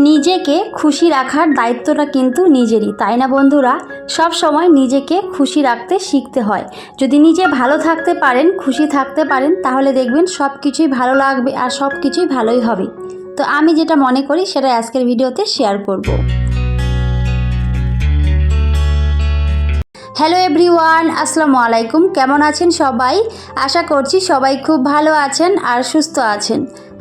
নিজেকে খুশি রাখার দায়িত্বটা কিন্তু নিজেরই, তাই না বন্ধুরা? সব সময় নিজেকে খুশি রাখতে শিখতে হয়। যদি নিজে ভালো থাকতে পারেন, খুশি থাকতে পারেন, তাহলে দেখবেন সব কিছুই ভালো লাগবে আর সব কিছুই ভালোই হবে। তো আমি যেটা মনে করি সেটা আজকের ভিডিওতে শেয়ার করব। হ্যালো এভরিওয়ান, আসসালামু আলাইকুম। কেমন আছেন সবাই? আশা করছি সবাই খুব ভালো আছেন আর সুস্থ আছেন।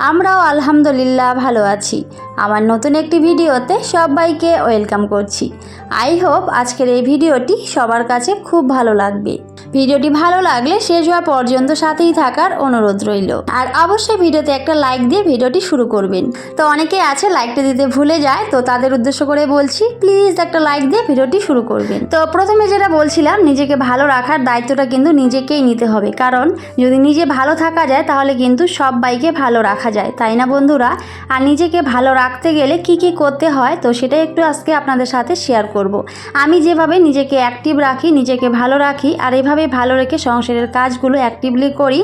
আমরাও আলহামদুলিল্লাহ ভালো আছি। আমার নতুন একটি ভিডিওতে সবাইকে ওয়েলকাম করছি। আই হোপ আজকের এই ভিডিওটি সবার কাছে খুব ভালো লাগবে। ভিডিওটি ভালো লাগলে শেষ হওয়া পর্যন্ত সাথেই থাকার অনুরোধ রইল। আর অবশ্যই ভিডিওতে একটা লাইক দিয়ে ভিডিওটি শুরু করবেন। তো অনেকেই আছে লাইকটা দিতে ভুলে যায়, তো তাদের উদ্দেশ্য করে বলছি প্লিজ একটা লাইক দিয়ে ভিডিওটি শুরু করবেন। তো প্রথমে যেটা বলছিলাম, নিজেকে ভালো রাখার দায়িত্বটা কিন্তু নিজেকেই নিতে হবে। কারণ যদি নিজে ভালো থাকা যায় তাহলে কিন্তু সবাইকে ভালো রাখা যায়, তাই না বন্ধুরা? আর নিজেকে ভালো রাখতে গেলে কি কি করতে হয়, তো সেটা একটু আজকে আপনাদের সাথে শেয়ার করব। আমি যেভাবে নিজেকে অ্যাক্টিভ রাখি, নিজেকে ভালো রাখি, আর এভাবে ভালো রেখে সংসারের কাজগুলো অ্যাক্টিভলি করি।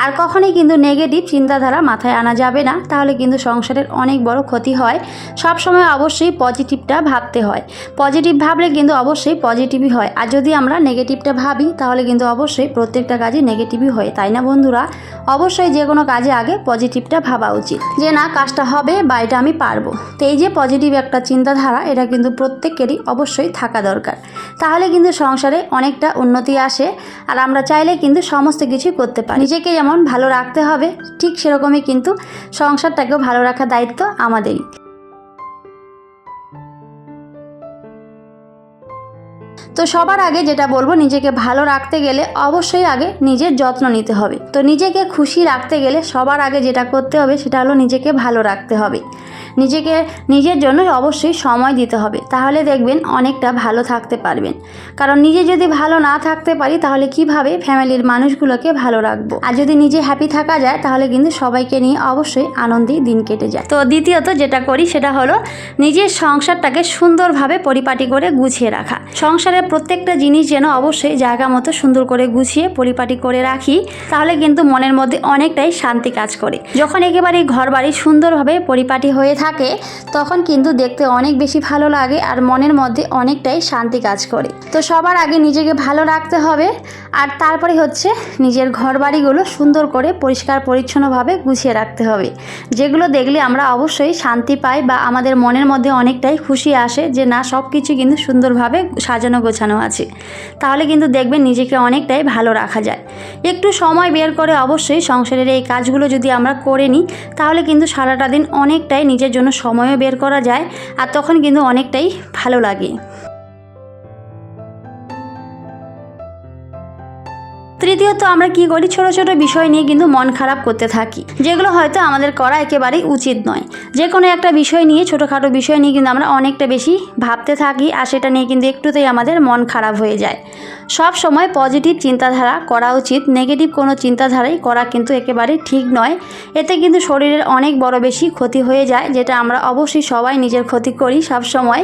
আর কখনোই কিন্তু নেগেটিভ চিন্তাধারা মাথায় আনা যাবে না, তাহলে কিন্তু সংসারের অনেক বড় ক্ষতি হয়। সব সময় অবশ্যই পজিটিভটা ভাবতে হয়। পজিটিভ ভাবলে কিন্তু অবশ্যই পজিটিভই হয়। আর যদি আমরা নেগেটিভটা ভাবি তাহলে কিন্তু অবশ্যই প্রত্যেকটা কাজে নেগেটিভই হয়, তাই না বন্ধুরা? অবশ্যই যে কোনো কাজে আগে পজিটিভটা ভাবা উচিত, যে না কাজটা হবে বা এটা আমি পারবো। তো এই যে পজিটিভ একটা চিন্তাধারা, এটা কিন্তু প্রত্যেকেরই অবশ্যই থাকা দরকার। তাহলে কিন্তু সংসারে অনেকটা উন্নতি আসে। আর আমরা চাইলে কিন্তু সমস্ত কিছুই করতে পারি। নিজেকে যেমন ভালো রাখতে হবে, ঠিক সেরকমই কিন্তু সংসারটাকেও ভালো রাখার দায়িত্ব আমাদেরই। তো সবার আগে যেটা বলবো, নিজেকে ভালো রাখতে গেলে অবশ্যই আগে নিজের যত্ন নিতে হবে। তো নিজেকে খুশি রাখতে গেলে সবার আগে যেটা করতে হবে সেটা হলো নিজেকে ভালো রাখতে হবে। নিজেকে নিজের জন্য অবশ্যই সময় দিতে হবে, তাহলে দেখবেন অনেকটা ভালো থাকতে পারবেন। কারণ নিজে যদি ভালো না থাকতে পারি তাহলে কিভাবে ফ্যামিলির মানুষগুলোকে ভালো রাখবো? আর যদি নিজে হ্যাপি থাকা যায় তাহলে কিন্তু সবাইকে নিয়ে অবশ্যই আনন্দেই দিন কেটে যায়। তো দ্বিতীয়ত যেটা করি সেটা হলো নিজের সংসারটাকে সুন্দরভাবে পরিপাটি করে গুছিয়ে রাখা। সংসারের প্রত্যেকটা জিনিস যেন অবশ্যই জায়গা মতো সুন্দর করে গুছিয়ে পরিপাটি করে রাখি, তাহলে কিন্তু মনের মধ্যে অনেকটাই শান্তি কাজ করে। যখন একেবারে ঘর বাড়ি সুন্দরভাবে পরিপাটি হয়ে থাকে তখন কিন্তু দেখতে অনেক বেশি ভালো লাগে আর মনের মধ্যে অনেকটাই শান্তি কাজ করে। তো সবার আগে নিজেকে ভালো রাখতে হবে, আর তারপরে হচ্ছে নিজের ঘর বাড়িগুলো সুন্দর করে পরিষ্কার পরিচ্ছন্নভাবে গুছিয়ে রাখতে হবে। যেগুলো দেখলে আমরা অবশ্যই শান্তি পাই বা আমাদের মনের মধ্যে অনেকটাই খুশি আসে যে না সব কিছু কিন্তু সুন্দরভাবে সাজানো গোছানো আছে। তাহলে কিন্তু দেখবেন নিজেকে অনেকটাই ভালো রাখা যায়। একটু সময় বের করে অবশ্যই সংসারের এই কাজগুলো যদি আমরা করে নিই তাহলে কিন্তু সারাটা দিন অনেকটাই নিজের জন্য সময়ও বের করা যায়, আর তখন কিন্তু অনেকটাই ভালো লাগে। তৃতীয়ত আমরা কি করি, ছোট ছোট বিষয় নিয়ে কিন্তু মন খারাপ করতে থাকি, যেগুলো হয়তো আমাদের করা একেবারেই উচিত নয়। যে কোনো একটা বিষয় নিয়ে, ছোটোখাটো বিষয় নিয়ে কিন্তু আমরা অনেকটা বেশি ভাবতে থাকি, আর সেটা নিয়ে কিন্তু একটুতেই আমাদের মন খারাপ হয়ে যায়। সব সময় পজিটিভ চিন্তাধারা করা উচিত, নেগেটিভ কোনো চিন্তাধারাই করা কিন্তু একেবারেই ঠিক নয়। এতে কিন্তু শরীরের অনেক বড় বেশি ক্ষতি হয়ে যায়, যেটা আমরা অবশ্যই সবাই নিজের ক্ষতি করি সব সময়।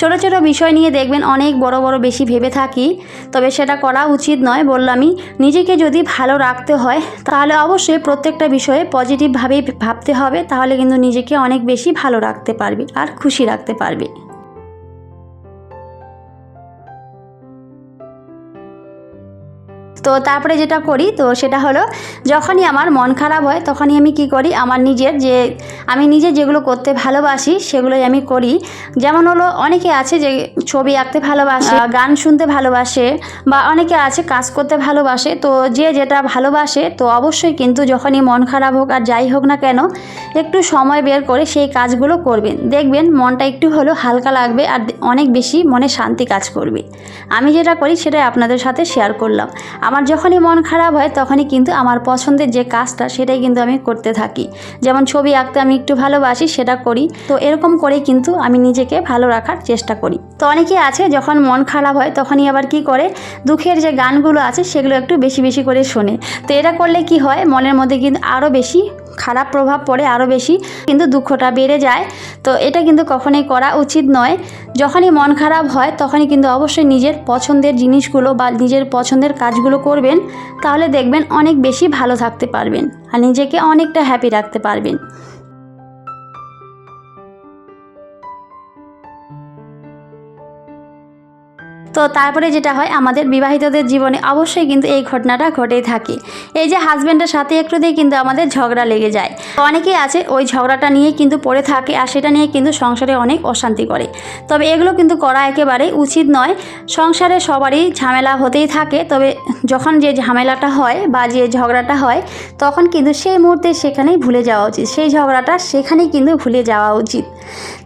ছোট ছোট বিষয় নিয়ে দেখবেন অনেক বড় বড় বেশি ভেবে থাকি, তবে সেটা করা উচিত নয়। বললামই, নিজেকে যদি ভালো রাখতে হয় তাহলে অবশ্যই প্রত্যেকটা বিষয়ে পজিটিভভাবেই ভাবতে হবে, তাহলে কিন্তু নিজেকে অনেক বেশি ভালো রাখতে পারবে আর খুশি রাখতে পারবে। তো তারপরে যেটা করি তো সেটা হলো, যখনই আমার মন খারাপ হয় তখনই আমি কি করি, আমি নিজে যেগুলো করতে ভালোবাসি সেগুলোই আমি করি। যেমন হলো, অনেকে আছে যে ছবি আঁকতে ভালোবাসে, গান শুনতে ভালোবাসে, বা অনেকে আছে কাজ করতে ভালোবাসে। তো যে যেটা ভালোবাসে, তো অবশ্যই কিন্তু যখনই মন খারাপ হোক আর যাই হোক না কেন একটু সময় বের করে সেই কাজগুলো করবেন, দেখবেন মনটা একটু হলেও হালকা লাগবে আর অনেক বেশি মনে শান্তি কাজ করবে। আমি যেটা করি সেটাই আপনাদের সাথে শেয়ার করলাম। আমার যখনই মন খারাপ হয় তখনই কিন্তু আমার পছন্দের যে কাজটা সেটাই কিন্তু আমি করতে থাকি। যেমন ছবি আঁকতে আমি একটু ভালোবাসি, সেটা করি। তো এরকম করেই কিন্তু আমি নিজেকে ভালো রাখার চেষ্টা করি। তো অনেকে আছে যখন মন খারাপ হয় তখনই আবার কি করে, দুঃখের যে গানগুলো আছে সেগুলো একটু বেশি বেশি করে শোনে। তো এটা করলে কি হয়, মনের মধ্যে কিন্তু আরও বেশি খারাপ প্রভাব পড়ে, আরও বেশি কিন্তু দুঃখটা বেড়ে যায়। তো এটা কিন্তু কখনোই করা উচিত নয়। যখনই মন খারাপ হয় তখনই কিন্তু অবশ্যই নিজের পছন্দের জিনিসগুলো বা নিজের পছন্দের কাজগুলো করবেন, তাহলে দেখবেন অনেক বেশি ভালো থাকতে পারবেন আর নিজেকে অনেকটা হ্যাপি রাখতে পারবেন। তো তারপরে যেটা হয়, আমাদের বিবাহিতদের জীবনে অবশ্যই কিন্তু এই ঘটনাটা ঘটেই থাকে। এই যে হাজব্যান্ডের সাথে একটুতেই কিন্তু আমাদের ঝগড়া লেগে যায়। অনেকেই আছে ওই ঝগড়াটা নিয়ে কিন্তু পড়ে থাকে আর সেটা নিয়ে কিন্তু সংসারে অনেক অশান্তি করে। তবে এগুলো কিন্তু করা একেবারেই উচিত নয়। সংসারে সবারই ঝামেলা হতেই থাকে, তবে যখন যে ঝামেলাটা হয় বা যে ঝগড়াটা হয় তখন কিন্তু সেই মুহূর্তে সেখানেই ভুলে যাওয়া উচিত, সেই ঝগড়াটা সেখানেই কিন্তু ভুলে যাওয়া উচিত।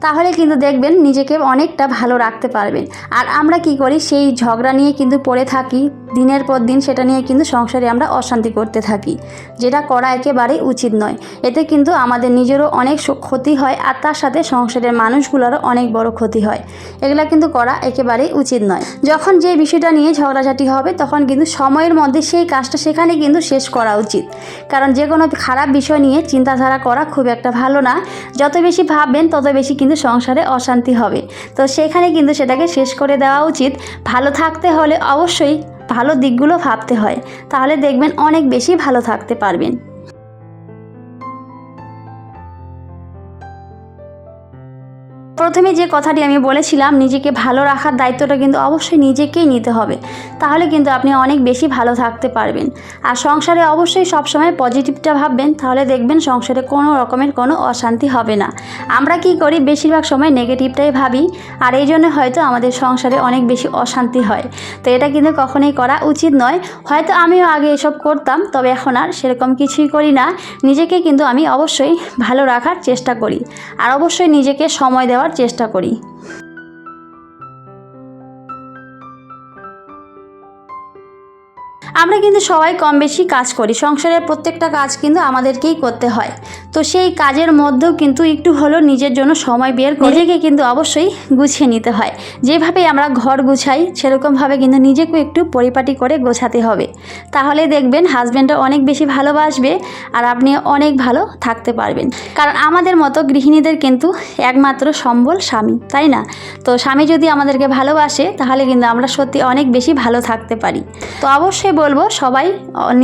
তাহলে কিন্তু দেখবেন নিজেকে অনেকটা ভালো রাখতে পারবেন। আর আমরা কি করি, সেই ঝগড়া নিয়ে কিন্তু পড়ে থাকি দিনের পর দিন, সেটা নিয়ে কিন্তু সংসারে আমরা অশান্তি করতে থাকি, যেটা করা একেবারেই উচিত নয়। এতে কিন্তু আমাদের নিজেরও অনেক ক্ষতি হয় আর তার সাথে সংসারের মানুষগুলোরও অনেক বড় ক্ষতি হয়। এগুলা কিন্তু করা একেবারেই উচিত নয়। যখন যে বিষয়টা নিয়ে ঝগড়াঝাটি হবে তখন কিন্তু সময়ের মধ্যে সেই কাজটা সেখানে কিন্তু শেষ করা উচিত। কারণ যে কোনো খারাপ বিষয় নিয়ে চিন্তাধারা করা খুব একটা ভালো না। যত বেশি ভাববেন তত বেশি কিন্তু সংসারে অশান্তি হবে। তো সেখানে কিন্তু সেটাকে শেষ করে দেওয়া উচিত। ভালো থাকতে হলে অবশ্যই ভালো দিকগুলো ভাবতে হয়, তাহলে দেখবেন অনেক বেশি ভালো থাকতে পারবেন। প্রথমে যে কথাটি আমি বলেছিলাম, নিজেকে ভালো রাখার দায়িত্বটা কিন্তু অবশ্যই নিজেকেই নিতে হবে, তাহলে কিন্তু আপনি অনেক বেশি ভালো থাকতে পারবেন। আর সংসারে অবশ্যই সবসময় পজিটিভটা ভাববেন, তাহলে দেখবেন সংসারে কোনো রকমের কোনো অশান্তি হবে না। আমরা কি করি, বেশিরভাগ সময় নেগেটিভটাই ভাবি, আর এই জন্য হয়তো আমাদের সংসারে অনেক বেশি অশান্তি হয়। তো এটা কিন্তু কখনোই করা উচিত নয়। হয়তো আমিও আগে এসব করতাম, তবে এখন আর সেরকম কিছুই করি না। নিজেকে কিন্তু আমি অবশ্যই ভালো রাখার চেষ্টা করি, আর অবশ্যই নিজেকে সময় দেওয়ার চেষ্টা করি। আমরা কিন্তু সবাই কম বেশি কাজ করি, সংসারের প্রত্যেকটা কাজ কিন্তু আমাদেরকেই করতে হয়। তো সেই কাজের মধ্যেও কিন্তু একটু হলেও নিজের জন্য সময় বের করে নিজেকে কিন্তু অবশ্যই গুছিয়ে নিতে হয়। যেভাবে আমরা ঘর গুছাই সেরকমভাবে কিন্তু নিজেকে একটু পরিপাটি করে গোছাতে হবে, তাহলে দেখবেন হাজব্যান্ডও অনেক বেশি ভালোবাসবে আর আপনি অনেক ভালো থাকতে পারবেন। কারণ আমাদের মতো গৃহিণীদের কিন্তু একমাত্র সম্বল স্বামী, তাই না? তো স্বামী যদি আমাদেরকে ভালোবাসে তাহলে কিন্তু আমরা সত্যি অনেক বেশি ভালো থাকতে পারি। তো অবশ্যই বলবো সবাই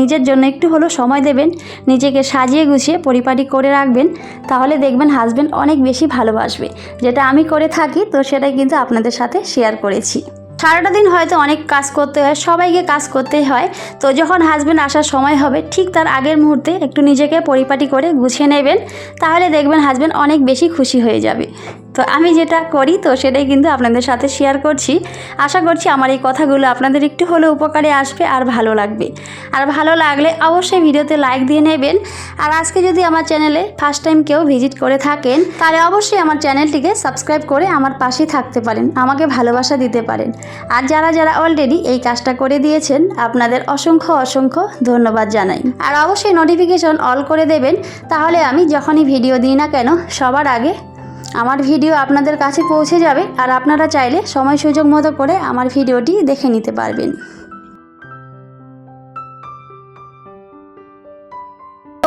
নিজের জন্য একটু হলেও সময় দেবেন, নিজেকে সাজিয়ে গুছিয়ে পরিপাটি করে রাখবেন, তাহলে দেখবেন হাজব্যান্ড অনেক বেশি ভালোবাসবে। যেটা আমি করে থাকি, তো সেটাই কিন্তু আপনাদের সাথে শেয়ার করেছি। সারাটা দিন হয়তো অনেক কাজ করতে হয়, সবাইকে কাজ করতেই হয়। তো যখন হাজব্যান্ড আসার সময় হবে ঠিক তার আগের মুহূর্তে একটু নিজেকে পরিপাটি করে গুছিয়ে নেবেন, তাহলে দেখবেন হাজব্যান্ড অনেক বেশি খুশি হয়ে যাবে। তো আমি যেটা করি তো সেটাই কিন্তু আপনাদের সাথে শেয়ার করছি। আশা করছি আমার এই কথাগুলো আপনাদের একটু হলেও উপকারে আসবে আর ভালো লাগবে। আর ভালো লাগলে অবশ্যই ভিডিওতে লাইক দিয়ে নেবেন। আর আজকে যদি আমার চ্যানেলে ফার্স্ট টাইম কেউ ভিজিট করে থাকেন তাহলে অবশ্যই আমার চ্যানেলটিকে সাবস্ক্রাইব করে আমার পাশেই থাকতে পারেন, আমাকে ভালোবাসা দিতে পারেন। আর যারা যারা অলরেডি এই কাজটা করে দিয়েছেন আপনাদের অসংখ্য অসংখ্য ধন্যবাদ জানাই। আর অবশ্যই নোটিফিকেশন অল করে দেবেন, তাহলে আমি যখনই ভিডিও দিই না কেন সবার আগে আমার ভিডিও আপনাদের কাছে পৌঁছে যাবে, আর আপনারা চাইলে সময় সুযোগ মতো করে আমার ভিডিওটি দেখে নিতে পারবেন।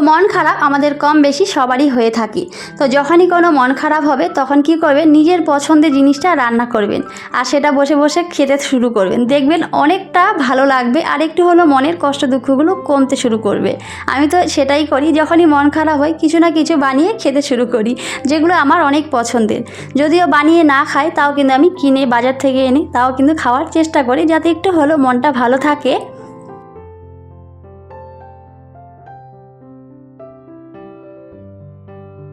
মন খারাপ আমাদের কম বেশি সবারই হয়ে থাকে। তো যখনই কোনো মন খারাপ হবে তখন কি করবেন, নিজের পছন্দের জিনিসটা রান্না করবেন আর সেটা বসে বসে খেতে শুরু করবেন। দেখবেন অনেকটা ভালো লাগবে আর একটু হলো মনের কষ্ট দুঃখগুলো কমতে শুরু করবে। আমি তো সেটাই করি, যখনই মন খারাপ হয় কিছু না কিছু বানিয়ে খেতে শুরু করি, যেগুলো আমার অনেক পছন্দের। যদিও বানিয়ে না খাই তাও কিন্তু আমি কিনে বাজার থেকে এনে তাও কিন্তু খাওয়ার চেষ্টা করি, যাতে একটু হলো মনটা ভালো থাকে।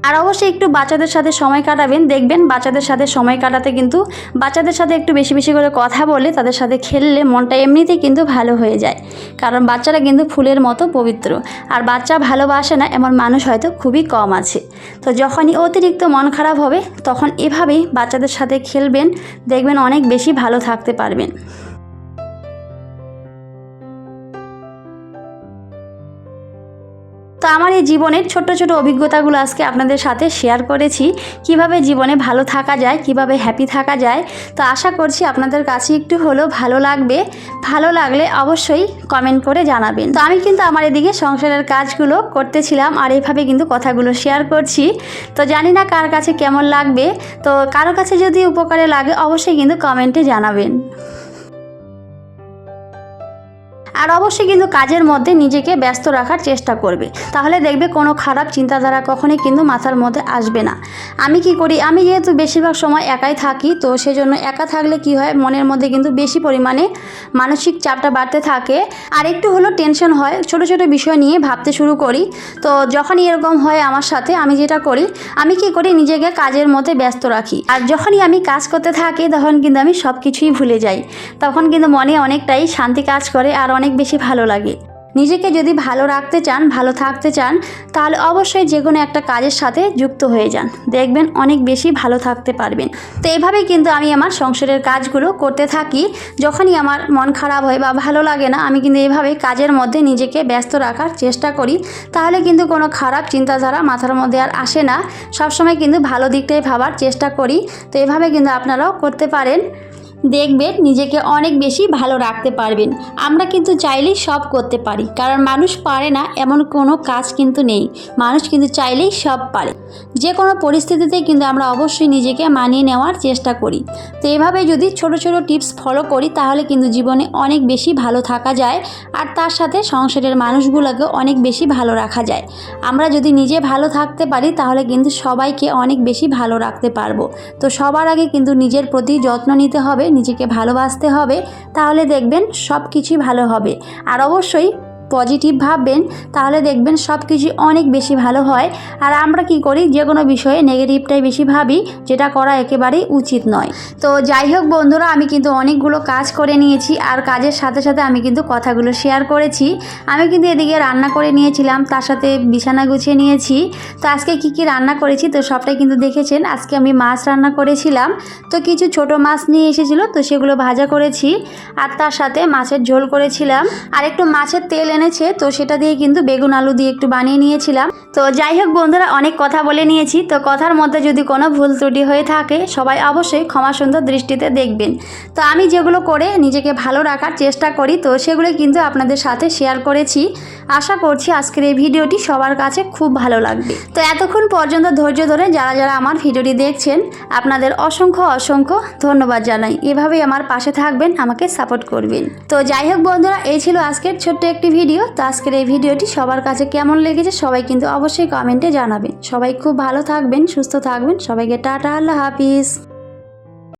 আর অবশ্যই একটু বাচ্চাদের সাথে সময় কাটাবেন, দেখবেন বাচ্চাদের সাথে সময় কাটাতে কিন্তু বাচ্চাদের সাথে একটু বেশি বেশি করে কথা বলে তাদের সাথে খেললে মনটা এমনিতেই কিন্তু ভালো হয়ে যায়। কারণ বাচ্চারা কিন্তু ফুলের মতো পবিত্র, আর বাচ্চা ভালোবাসে না এমন মানুষ হয়তো খুবই কম আছে। তো যখনই অতিরিক্ত মন খারাপ হবে তখন এভাবেই বাচ্চাদের সাথে খেলবেন, দেখবেন অনেক বেশি ভালো থাকতে পারবেন। তো আমার এই জীবনের ছোট ছোট অভিজ্ঞতাগুলো আজকে আপনাদের সাথে শেয়ার করেছি, কিভাবে জীবনে ভালো থাকা যায়, কিভাবে হ্যাপি থাকা যায়। তো আশা করছি আপনাদের কাছে একটু হলেও ভালো লাগবে। ভালো লাগলে অবশ্যই কমেন্ট করে জানাবেন। তো আমি কিন্তু আমার এদিকে সংসারের কাজগুলো করতেছিলাম আর এইভাবে কিন্তু কথাগুলো শেয়ার করছি। তো জানি না কার কাছে কেমন লাগবে, তো কারো কাছে যদি উপকারে লাগে অবশ্যই কিন্তু কমেন্টে জানাবেন। আর অবশ্যই কিন্তু কাজের মধ্যে নিজেকে ব্যস্ত রাখার চেষ্টা করবে, তাহলে দেখবে কোনো খারাপ চিন্তাধারা কখনোই কিন্তু মাথার মধ্যে আসবে না। আমি কি করি, আমি যেহেতু বেশিরভাগ সময় একাই থাকি, তো সেজন্য একা থাকলে কি হয়, মনের মধ্যে কিন্তু বেশি পরিমাণে মানসিক চাপটা বাড়তে থাকে আর একটু হলো টেনশন হয়, ছোট ছোট বিষয় নিয়ে ভাবতে শুরু করি। তো যখনই এরকম হয় আমার সাথে, আমি যেটা করি, আমি কি করি, নিজেকে কাজের মধ্যে ব্যস্ত রাখি। আর যখনই আমি কাজ করতে থাকি তখন কিন্তু আমি সব কিছুই ভুলে যাই, তখন কিন্তু মনে অনেকটাই শান্তি কাজ করে আর অনেক বেশি ভালো লাগে। নিজেকে যদি ভালো রাখতে চান, ভালো থাকতে চান, তাহলে অবশ্যই যে কোনো একটা কাজের সাথে যুক্ত হয়ে যান, দেখবেন অনেক বেশি ভালো থাকতে পারবেন। তো এইভাবেই কিন্তু আমি আমার সংসারের কাজগুলো করতে থাকি। যখনই আমার মন খারাপ হয় বা ভালো লাগে না, আমি কিন্তু এইভাবেই কাজের মধ্যে নিজেকে ব্যস্ত রাখার চেষ্টা করি, তাহলে কিন্তু কোনো খারাপ চিন্তাধারা মাথার মধ্যে আর আসে না। সবসময় কিন্তু ভালো দিকটাই ভাবার চেষ্টা করি। তো এইভাবে কিন্তু আপনারাও করতে পারেন, দেখবেন নিজেকে অনেক বেশি ভালো রাখতে পারবেন। আমরা কিন্তু চাইলেই সব করতে পারি, কারণ মানুষ পারে না এমন কোনো কাজ কিন্তু নেই, মানুষ কিন্তু চাইলেই সব পারে। যে কোনো পরিস্থিতিতে কিন্তু আমরা অবশ্যই নিজেকে মানিয়ে নেওয়ার চেষ্টা করি। তো এভাবে যদি ছোট ছোট টিপস ফলো করি, তাহলে কিন্তু জীবনে অনেক বেশি ভালো থাকা যায় আর তার সাথে সংসারের মানুষগুলোকে অনেক বেশি ভালো রাখা যায়। আমরা যদি নিজে ভালো থাকতে পারি, তাহলে কিন্তু সবাইকে অনেক বেশি ভালো রাখতে পারবো। তো সবার আগে কিন্তু নিজের প্রতি যত্ন নিতে হবে, নিজেকে ভালোবাসতে হবে, তাহলে দেখবেন সব কিছুই ভালো হবে। আর অবশ্যই পজিটিভ ভাববেন, তাহলে দেখবেন সব কিছু অনেক বেশি ভালো হয়। আর আমরা কি করি, যে কোনো বিষয়ে নেগেটিভটাই বেশি ভাবি, যেটা করা একেবারেই উচিত নয়। তো যাই হোক বন্ধুরা, আমি কিন্তু অনেকগুলো কাজ করে নিয়েছি আর কাজের সাথে সাথে আমি কিন্তু কথাগুলো শেয়ার করেছি। আমি কিন্তু এদিকে রান্না করে নিয়েছিলাম, তার সাথে বিছানা গুছিয়ে নিয়েছি। তো আজকে কি কি রান্না করেছি তো সবটাই কিন্তু দেখেছেন। আজকে আমি মাছ রান্না করেছিলাম, তো কিছু ছোট মাছ নিয়ে এসেছিলো, তো সেগুলো ভাজা করেছি আর তার সাথে মাছের ঝোল করেছিলাম আর একটু মাছের তেল এনেছে, তো সেটা দিয়ে কিন্তু বেগুন আলু দিয়ে একটু বানিয়ে নিয়েছিলাম। তো যাই হোক বন্ধুরা, অনেক কথা বলে নিয়েছি, তো কথার মধ্যে যদি কোনো ভুল ত্রুটি হয়ে থাকে সবাই অবশ্যই ক্ষমা সুন্দর দৃষ্টিতে দেখবেন। তো আমি যেগুলো করে নিজেকে ভালো রাখার চেষ্টা করি, তো সেগুলো কিন্তু আপনাদের সাথে শেয়ার করেছি। আশা করছি আজকের এই ভিডিওটি সবার কাছে খুব ভালো লাগবে। তো এতক্ষণ পর্যন্ত ধৈর্য ধরে যারা যারা আমার ভিডিওটি দেখছেন, আপনাদের অসংখ্য অসংখ্য ধন্যবাদ জানাই। এভাবেই আমার পাশে থাকবেন, আমাকে সাপোর্ট করবেন। তো যাই হোক বন্ধুরা, এই ছিল আজকের ছোট্ট একটি ভিডিও। তো আজকের এই ভিডিওটি সবার কাছে কেমন লেগেছে সবাই কিন্তু অবশ্যই কমেন্টে জানাবেন। সবাই খুব ভালো থাকবেন, সুস্থ থাকবেন। সবাইকে টাটা, আল্লাহ হাফিজ।